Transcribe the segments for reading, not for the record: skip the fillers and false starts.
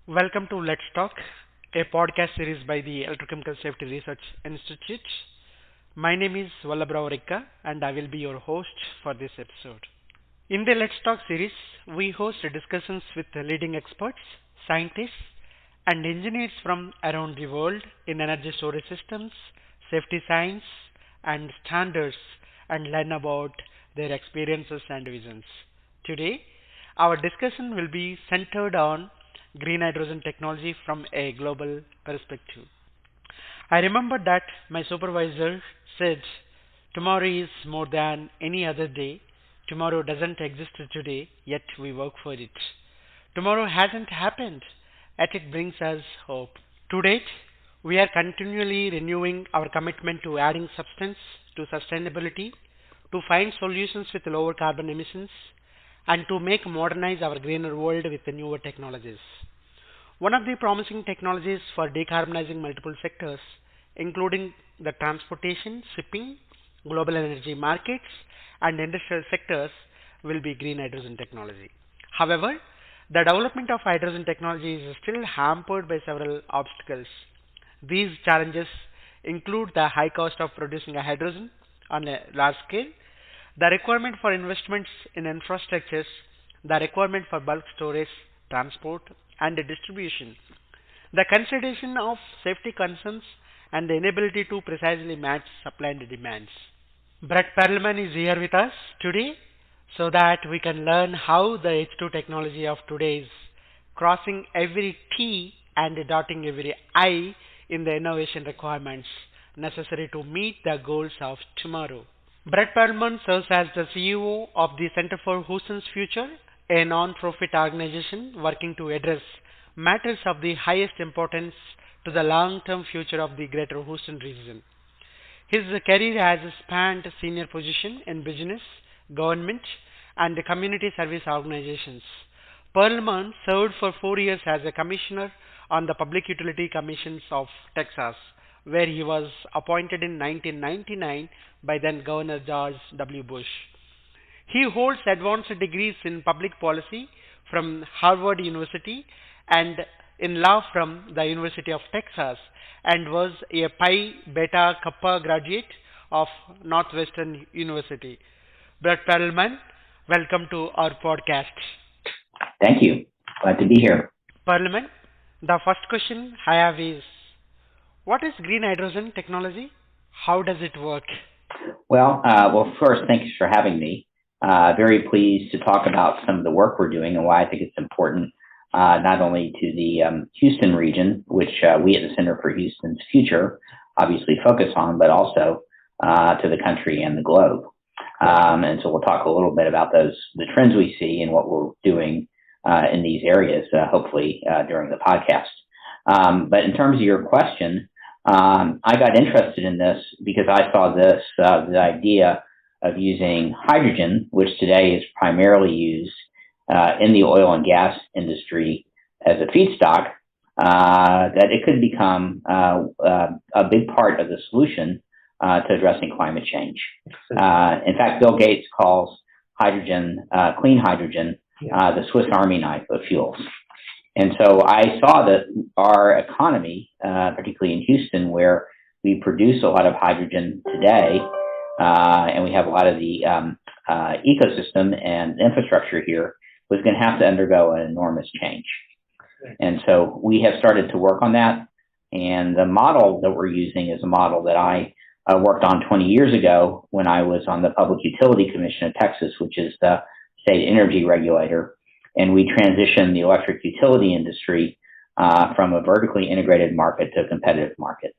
Welcome to Let's Talk, a podcast series by the Electrochemical Safety Research Institute. My name is Vallabhrav and I will be your host for this episode. In the Let's Talk series, we host discussions with leading experts, scientists, and engineers from around the world in energy storage systems, safety science, and standards and learn about their experiences and visions. Today, our discussion will be centered on green hydrogen technology from a global perspective. I remember that my supervisor said, tomorrow is more than any other day. Tomorrow doesn't exist today, yet we work for it. Tomorrow hasn't happened, yet it brings us hope. To date, we are continually renewing our commitment to adding substance to sustainability, to find solutions with lower carbon emissions, and to make modernize our greener world with the newer technologies. One of the promising technologies for decarbonizing multiple sectors, including the transportation, shipping, global energy markets, and industrial sectors, will be green hydrogen technology. However, the development of hydrogen technology is still hampered by several obstacles. These challenges include the high cost of producing a hydrogen on a large scale, the requirement for investments in infrastructures, the requirement for bulk storage, transport, and distribution, the consideration of safety concerns, and the inability to precisely match supply and demands. Brett Perlman is here with us today so that we can learn how the H2 technology of today is crossing every T and dotting every I in the innovation requirements necessary to meet the goals of tomorrow. Brett Perlman serves as the CEO of the Center for Houston's Future, a non-profit organization working to address matters of the highest importance to the long-term future of the Greater Houston region. His career has spanned senior positions in business, government, and community service organizations. Perlman served for 4 years as a commissioner on the Public Utility Commissions of Texas, where he was appointed in 1999 by then Governor George W. Bush. He holds advanced degrees in public policy from Harvard University and in law from the University of Texas and was a Pi Beta Kappa graduate of Northwestern University. Brett Perlman, welcome to our podcast. Thank you. Glad to be here. Perlman, the first question I have is, what is green hydrogen technology? How does it work? Well, first, thanks for having me. Very pleased to talk about some of the work we're doing and why I think it's important, not only to the Houston region, which we at the Center for Houston's Future obviously focus on, but also to the country and the globe. And so we'll talk a little bit about the trends we see and what we're doing in these areas, hopefully during the podcast. But in terms of your question, I got interested in this because I saw the idea of using hydrogen, which today is primarily used in the oil and gas industry as a feedstock, that it could become a big part of the solution to addressing climate change. In fact, Bill Gates calls hydrogen, clean hydrogen, the Swiss Army knife of fuels. And so I saw that our economy, particularly in Houston, where we produce a lot of hydrogen today, and we have a lot of the ecosystem and infrastructure here, was going to have to undergo an enormous change. And so we have started to work on that. And the model that we're using is a model that I worked on 20 years ago when I was on the Public Utility Commission of Texas, which is the state energy regulator. And we transitioned the electric utility industry from a vertically integrated market to a competitive market.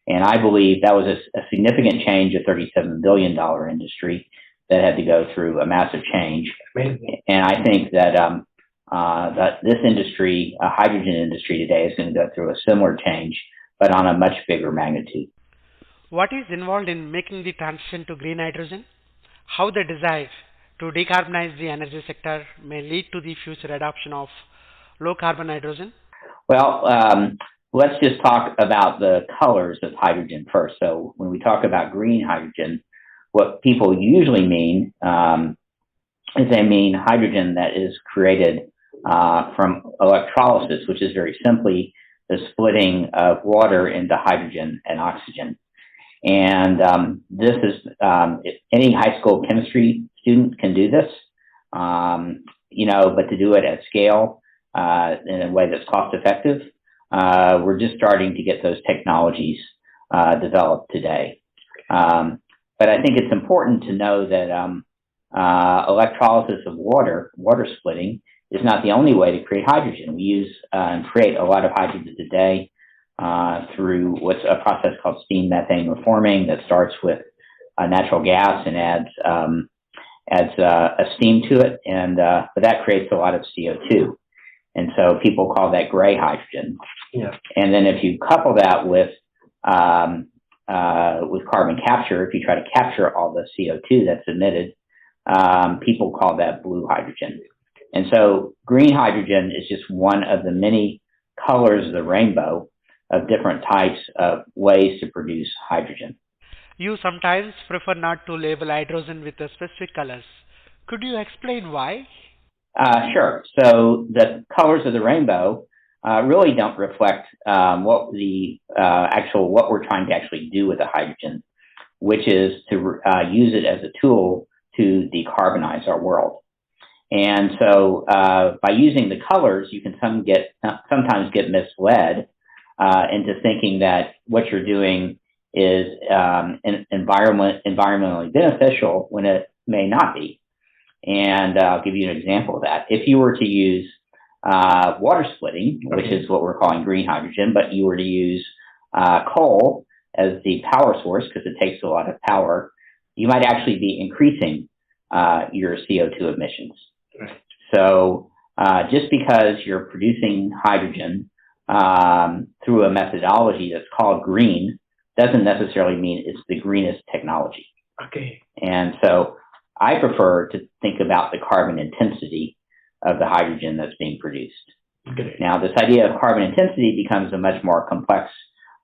And I believe that was a significant change, a $37 billion industry that had to go through a massive change. Amazing. And I think that that this industry, hydrogen industry today, is going to go through a similar change, but on a much bigger magnitude. What is involved in making the transition to green hydrogen? How the desire to decarbonize the energy sector may lead to the future adoption of low carbon hydrogen? Well, let's just talk about the colors of hydrogen first. So when we talk about green hydrogen, what people usually mean is they mean hydrogen that is created from electrolysis, which is very simply the splitting of water into hydrogen and oxygen. And this is, any high school chemistry student can do this, but to do it at scale in a way that's cost effective, we're just starting to get those technologies developed today. But I think it's important to know that electrolysis of water splitting, is not the only way to create hydrogen. We use and create a lot of hydrogen today through what's a process called steam methane reforming that starts with natural gas and adds a steam to it, but that creates a lot of CO2, and so people call that gray hydrogen. Yeah. And then if you couple that with carbon capture, if you try to capture all the CO2 that's emitted, people call that blue hydrogen. And so green hydrogen is just one of the many colors of the rainbow of different types of ways to produce hydrogen. You sometimes prefer not to label hydrogen with the specific colors. Could you explain why? Sure. So the colors of the rainbow really don't reflect what we're trying to actually do with the hydrogen, which is to use it as a tool to decarbonize our world. And so by using the colors, you can sometimes get misled into thinking that what you're doing is environmentally beneficial when it may not be. And I'll give you an example of that. If you were to use water splitting, which is what we're calling green hydrogen, but you were to use coal as the power source, because it takes a lot of power, you might actually be increasing your CO2 emissions. Right. So just because you're producing hydrogen through a methodology that's called green doesn't necessarily mean it's the greenest technology. Okay. And so I prefer to think about the carbon intensity of the hydrogen that's being produced. Great. Now, this idea of carbon intensity becomes a much more complex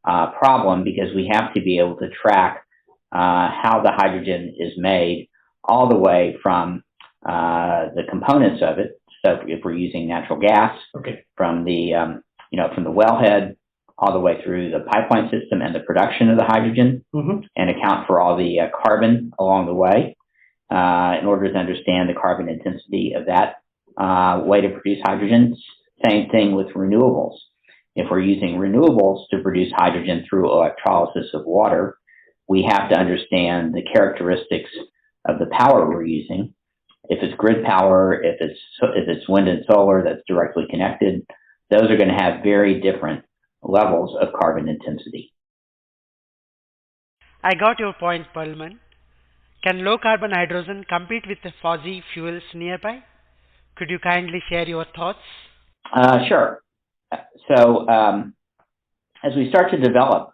problem, because we have to be able to track how the hydrogen is made all the way from the components of it. So if we're using natural gas, Okay. from the wellhead all the way through the pipeline system and the production of the hydrogen, and account for all the carbon along the way, in order to understand the carbon intensity of that way to produce hydrogen. Same thing with renewables. If we're using renewables to produce hydrogen through electrolysis of water, we have to understand the characteristics of the power we're using. If it's grid power, if it's wind and solar that's directly connected, those are going to have very different levels of carbon intensity. I got your point, Perlman. Can low carbon hydrogen compete with the fossil fuels nearby? Could you kindly share your thoughts? Sure. So as we start to develop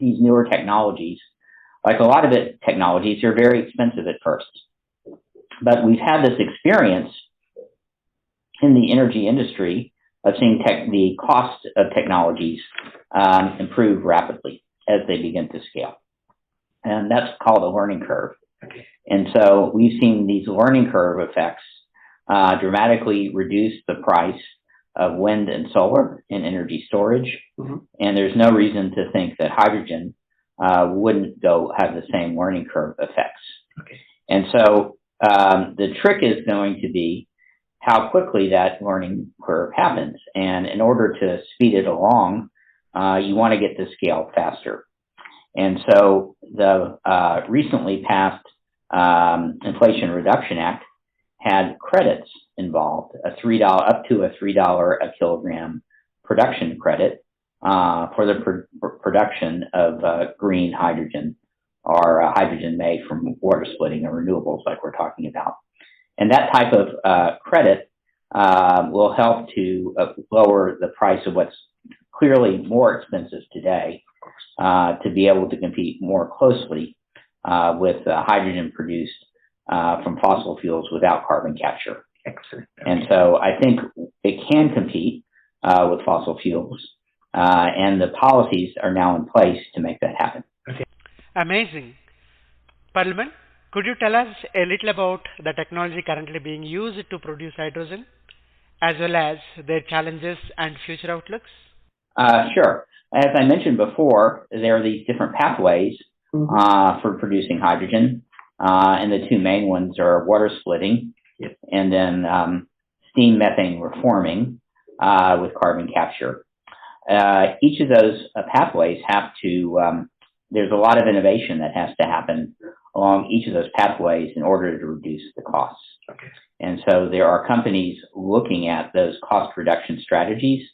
these newer technologies, like a lot of technologies, they're very expensive at first. But we've had this experience in the energy industry of seeing the cost of technologies improve rapidly as they begin to scale. And that's called a learning curve. Okay. And so we've seen these learning curve effects dramatically reduce the price of wind and solar in energy storage. And there's no reason to think that hydrogen wouldn't have the same learning curve effects. Okay. And so the trick is going to be how quickly that learning curve happens. And in order to speed it along, you want to get to scale faster. And so the recently passed Inflation Reduction Act had credits involved, up to a $3 a kilogram production credit for the production of green hydrogen, or hydrogen made from water splitting or renewables like we're talking about. And that type of credit will help to lower the price of what's clearly more expensive today, to be able to compete more closely with hydrogen produced from fossil fuels without carbon capture. Excellent. And so I think it can compete with fossil fuels, and the policies are now in place to make that happen. Okay. Amazing. Perlman, could you tell us a little about the technology currently being used to produce hydrogen? as well as their challenges and future outlooks? Sure. As I mentioned before, there are these different pathways for producing hydrogen, and the two main ones are water splitting and then steam methane reforming with carbon capture. Each of those pathways have to, there's a lot of innovation that has to happen along each of those pathways in order to reduce the costs. Okay. And so there are companies looking at those cost reduction strategies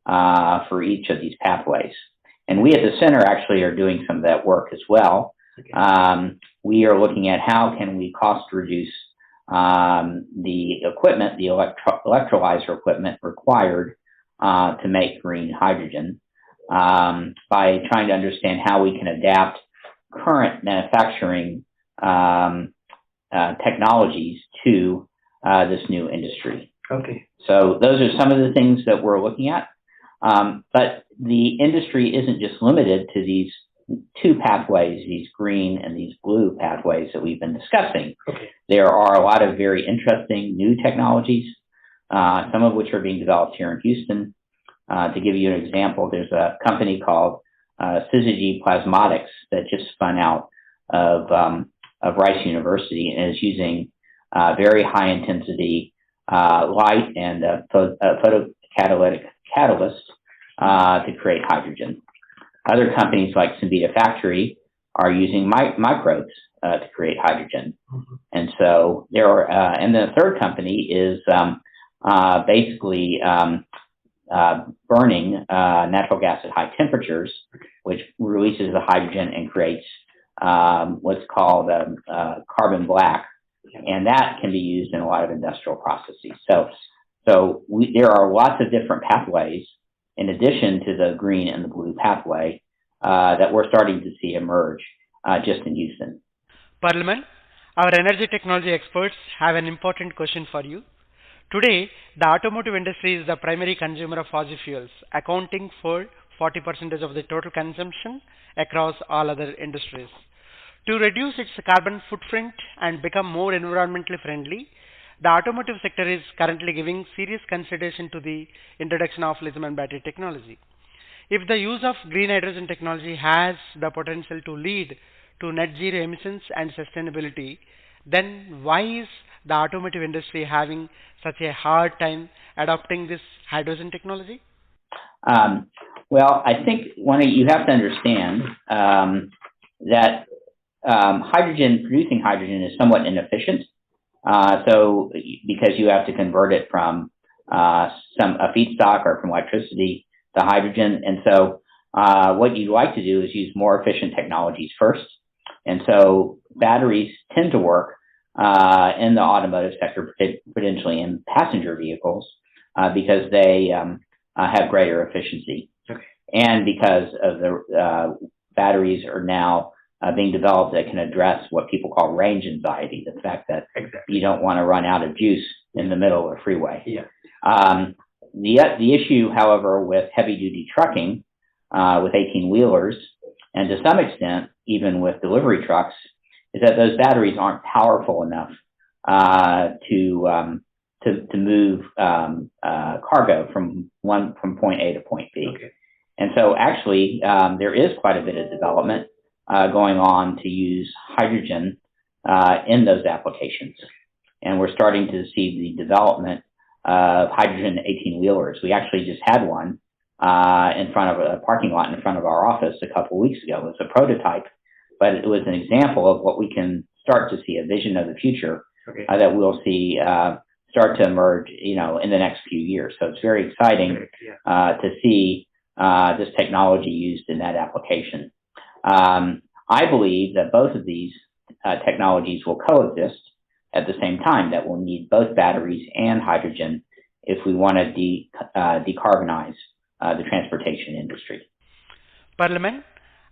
for each of these pathways. And we at the center actually are doing some of that work as well. Okay. We are looking at how can we cost reduce the equipment, the electrolyzer equipment required to make green hydrogen by trying to understand how we can adapt current manufacturing technologies to this new industry. Okay. So those are some of the things that we're looking at. But the industry isn't just limited to these two pathways, these green and these blue pathways that we've been discussing. Okay. There are a lot of very interesting new technologies, some of which are being developed here in Houston. To give you an example, there's a company called Syzygy Plasmatics that just spun out of Rice University and is using very high intensity light and photocatalytic catalyst to create hydrogen. Other companies like Cemvita Factory are using microbes to create hydrogen. And so there are, and then the third company is basically burning natural gas at high temperatures, which releases the hydrogen and creates what's called carbon black, and that can be used in a lot of industrial processes. So there are lots of different pathways in addition to the green and the blue pathway that we're starting to see emerge just in Houston. Perlman, our energy technology experts have an important question for you. Today, the automotive industry is the primary consumer of fossil fuels, accounting for 40% of the total consumption across all other industries. To reduce its carbon footprint and become more environmentally friendly, the automotive sector is currently giving serious consideration to the introduction of lithium-ion battery technology. If the use of green hydrogen technology has the potential to lead to net zero emissions and sustainability, then why is the automotive industry having such a hard time adopting this hydrogen technology? Well, I think you have to understand that producing hydrogen is somewhat inefficient. So because you have to convert it from a feedstock or from electricity to hydrogen. And so what you'd like to do is use more efficient technologies first. And so batteries tend to work in the automotive sector, potentially in passenger vehicles, because they have greater efficiency. Okay. And because of the batteries are now being developed that can address what people call range anxiety, the fact that you don't want to run out of juice in the middle of a freeway. Yeah. The issue, however, with heavy-duty trucking, with 18-wheelers, and to some extent even with delivery trucks, is that those batteries aren't powerful enough to move cargo from point A to point B. Okay. And so actually there is quite a bit of development going on to use hydrogen in those applications. And we're starting to see the development of hydrogen 18-wheelers. We actually just had one in front of a parking lot in front of our office a couple of weeks ago. It was a prototype, but it was an example of what we can start to see, a vision of the future that we'll see start to emerge, in the next few years. So it's very exciting to see this technology used in that application. I believe that both of these technologies will coexist at the same time, that we'll need both batteries and hydrogen if we want to decarbonize the transportation industry. Perlman,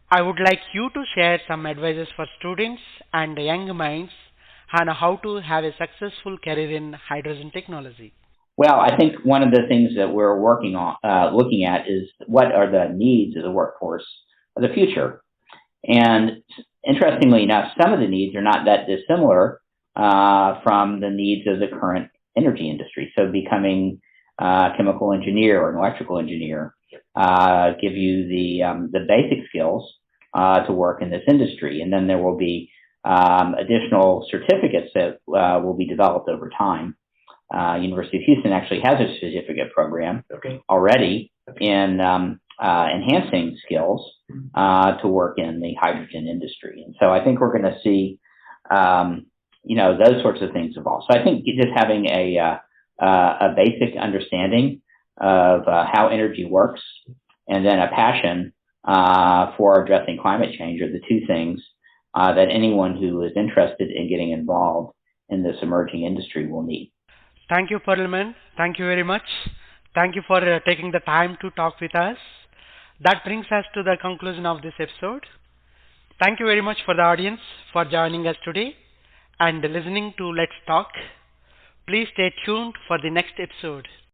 I would like you to share some advices for students and young minds on how to have a successful career in hydrogen technology. Well, I think one of the things that we're working on, looking at, is what are the needs of the workforce of the future. And interestingly enough, some of the needs are not that dissimilar from the needs of the current energy industry. So becoming chemical engineer or an electrical engineer, give you the basic skills to work in this industry. And then there will be additional certificates that will be developed over time. University of Houston actually has a certificate program already in enhancing skills to work in the hydrogen industry. And so I think we're going to see, those sorts of things evolve. So I think just having a basic understanding of how energy works and then a passion for addressing climate change are the two things that anyone who is interested in getting involved in this emerging industry will need. Thank you, Perlman. Thank you very much. Thank you for taking the time to talk with us. That brings us to the conclusion of this episode. Thank you very much for the audience for joining us today and listening to Let's Talk. Please stay tuned for the next episode.